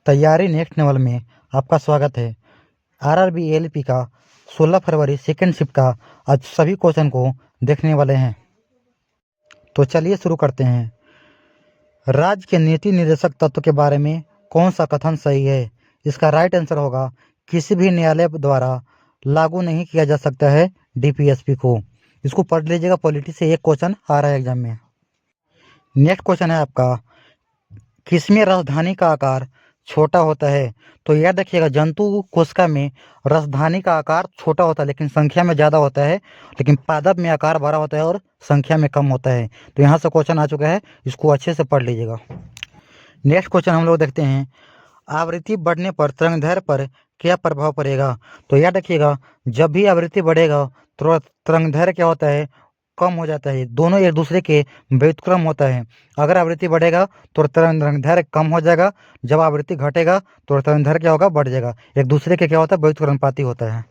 तैयारी next level में आपका स्वागत है। आरआरबी एएलपी का 16 फरवरी सेकेंड शिफ्ट का आज सभी क्वेश्चन को देखने वाले हैं। तो चलिए शुरू करते हैं। राज्य के नीति निर्देशक तत्व के बारे में कौन सा कथन सही है? इसका राइट आंसर होगा किसी भी न्यायालय द्वारा लागू नहीं किया जा सकता है डीपीएसपी को। इसको पढ़ लीजिएगा, पॉलिटी से एक क्वेश्चन आ रहा है एग्जाम में। नेक्स्ट क्वेश्चन है आपका, किसमें राजधानी का आकार छोटा होता है? तो याद रखिएगा, जंतु कोशिका में राजधानी का आकार छोटा होता है लेकिन संख्या में ज़्यादा होता है, लेकिन पादप में आकार बड़ा होता है और संख्या में कम होता है। तो यहाँ से क्वेश्चन आ चुका है, इसको अच्छे से पढ़ लीजिएगा। नेक्स्ट क्वेश्चन हम लोग देखते हैं, आवृत्ति बढ़ने पर तरंगदैर्घ्य पर क्या प्रभाव पड़ेगा? तो याद रखिएगा, जब भी आवृत्ति बढ़ेगा तो तरंगदैर्घ्य क्या होता है? कम हो जाता है। दोनों एक दूसरे के व्युत्क्रम होता है। अगर आवृत्ति बढ़ेगा तो तरंगदैर्घ्य कम हो जाएगा, जब आवृत्ति घटेगा तो तरंगदैर्घ्य क्या होगा? बढ़ जाएगा। एक दूसरे के क्या होता है? व्युत्क्रमानुपाती होता है।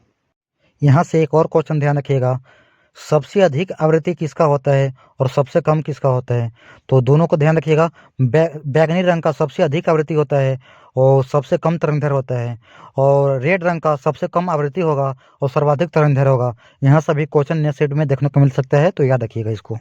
यहाँ से एक और क्वेश्चन ध्यान रखिएगा, सबसे अधिक आवृत्ति किसका होता है और सबसे कम किसका होता है? तो दोनों को ध्यान रखिएगा, बैगनी रंग का सबसे अधिक आवृत्ति होता है और सबसे कम तरंगदैर्घ्य होता है, और रेड रंग का सबसे कम आवृत्ति होगा और सर्वाधिक तरंगदैर्घ्य होगा। यहाँ सभी क्वेश्चन नेक्स्ट सेट में देखने को मिल सकता है, तो याद रखिएगा इसको।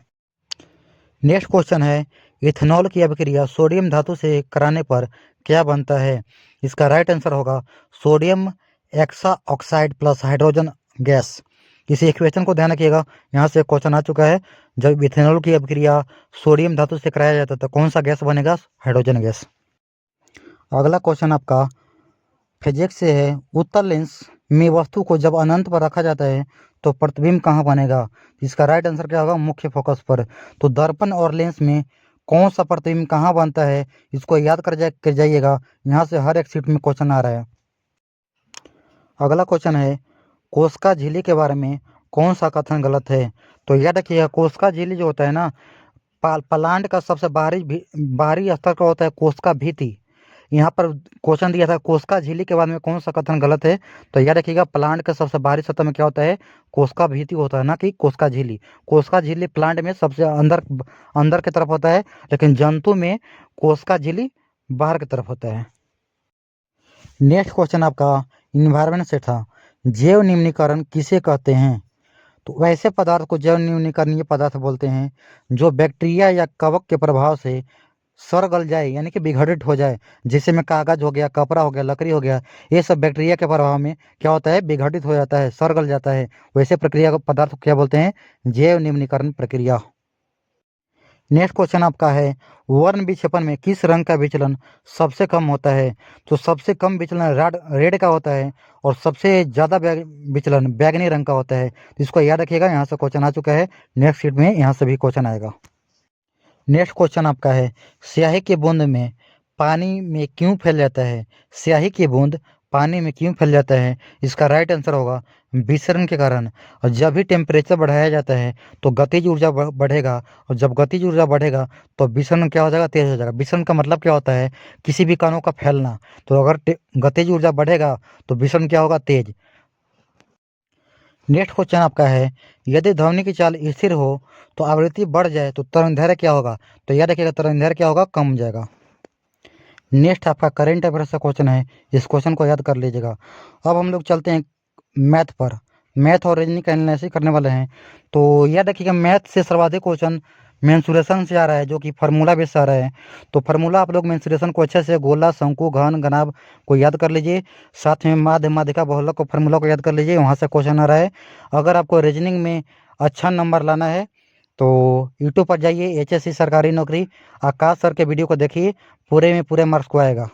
नेक्स्ट क्वेश्चन है, इथेनॉल की अभिक्रिया सोडियम धातु से कराने पर क्या बनता है? इसका राइट आंसर होगा sodium hydroxide plus hydrogen gas. इस इक्वेशन को ध्यान रखिएगा, यहाँ से क्वेश्चन आ चुका है। जब इथेनॉल की अभिक्रिया सोडियम धातु से कराया जाता है तो कौन सा गैस बनेगा? Hydrogen gas. अगला क्वेश्चन आपका फिजिक्स से है, उत्तल लेंस में वस्तु को जब अनंत पर रखा जाता है तो प्रतिबिंब कहाँ बनेगा? इसका राइट आंसर क्या होगा? मुख्य फोकस पर। तो दर्पण और लेंस में कौन सा प्रतिबिंब कहाँ बनता है, इसको याद कर जाइएगा। यहाँ से हर एक सीट में क्वेश्चन आ रहा है। अगला क्वेश्चन है, कोशिका झिल्ली के बारे में कौन सा कथन गलत है? तो याद रखिएगा, कोशिका झिल्ली जो होता है ना, प्लांट का सबसे बाहरी स्तर का होता है कोशिका भित्ति। यहाँ पर क्वेश्चन दिया था कोशिका झिल्ली के बारे में कौन सा कथन गलत है? तो याद रखिएगा, प्लांट का सबसे बाहरी सतह में क्या होता है? कोशिका भित्ति होता है, ना कि कोशिका झिल्ली। कोशिका झिल्ली प्लांट में सबसे अंदर की तरफ होता है, लेकिन जंतु में कोशिका झिल्ली बाहर की तरफ होता है। नेक्स्ट क्वेश्चन आपका इन्वायरमेंट से था, जैव निम्नीकरण किसे कहते हैं? तो वैसे पदार्थ को जैव निम्नीकरणीय पदार्थ बोलते हैं जो बैक्टीरिया या कवक के प्रभाव से सड़ गल जाए, यानी कि विघटित हो जाए। जैसे में कागज हो गया, कपड़ा हो गया, लकड़ी हो गया, ये सब बैक्टीरिया के प्रभाव में क्या होता है? विघटित हो जाता है, सड़ गल जाता है। वैसे प्रक्रिया को पदार्थ को क्या बोलते हैं? जैव निम्नीकरण प्रक्रिया। नेक्स्ट क्वेश्चन आपका है, वर्ण विक्षेपण में किस रंग का विचलन सबसे कम होता है? तो सबसे कम विचलन रेड का होता है और सबसे ज़्यादा विचलन बैगनी रंग का होता है। तो इसको याद रखिएगा, यहाँ से क्वेश्चन आ चुका है। नेक्स्ट शीट में यहाँ से भी क्वेश्चन आएगा। नेक्स्ट क्वेश्चन आपका है, स्याही की बूंद में पानी में क्यों फैल जाता है? स्याही की बूंद पानी में क्यों फैल जाता है? इसका राइट आंसर होगा विसरण के कारण। और जब भी टेम्परेचर बढ़ाया जाता है तो गतिज ऊर्जा बढ़ेगा, और जब गतिज ऊर्जा बढ़ेगा तो विसरण क्या हो जाएगा? तेज हो जाएगा। विसरण का मतलब क्या होता है? किसी भी कणों का फैलना। तो अगर गतिज ऊर्जा बढ़ेगा तो विसरण क्या होगा? तेज। नेक्स्ट क्वेश्चन आपका है, यदि ध्वनि की चाल स्थिर हो तो आवृत्ति बढ़ जाए तो तरंगदैर्घ्य क्या होगा? तो याद रखिएगा, तरंगदैर्घ्य क्या होगा? कम हो जाएगा। नेक्स्ट आपका करेंट अफेयर्स का क्वेश्चन है, इस क्वेश्चन को याद कर लीजिएगा। अब हम लोग चलते हैं मैथ पर। मैथ और रीजनिंग का एनालिसिस करने वाले हैं। तो याद रखिएगा, मैथ से सर्वाधिक क्वेश्चन मेंसुरेशन से आ रहा है, जो कि फार्मूला बेस आ रहा है। तो फार्मूला आप लोग मेंसुरेशन को अच्छे से गोला, शंकु, घन, घनाभ को याद कर लीजिए। साथ में माध्य, माध्यिका, बहुलक को फार्मूला को याद कर लीजिए, वहाँ से क्वेश्चन आ रहा है। अगर आपको रीजनिंग में अच्छा नंबर लाना है तो यूट्यूब पर जाइए, HSC सरकारी नौकरी आकाश सर के वीडियो को देखिए, पूरे में पूरे मार्क्स को आएगा।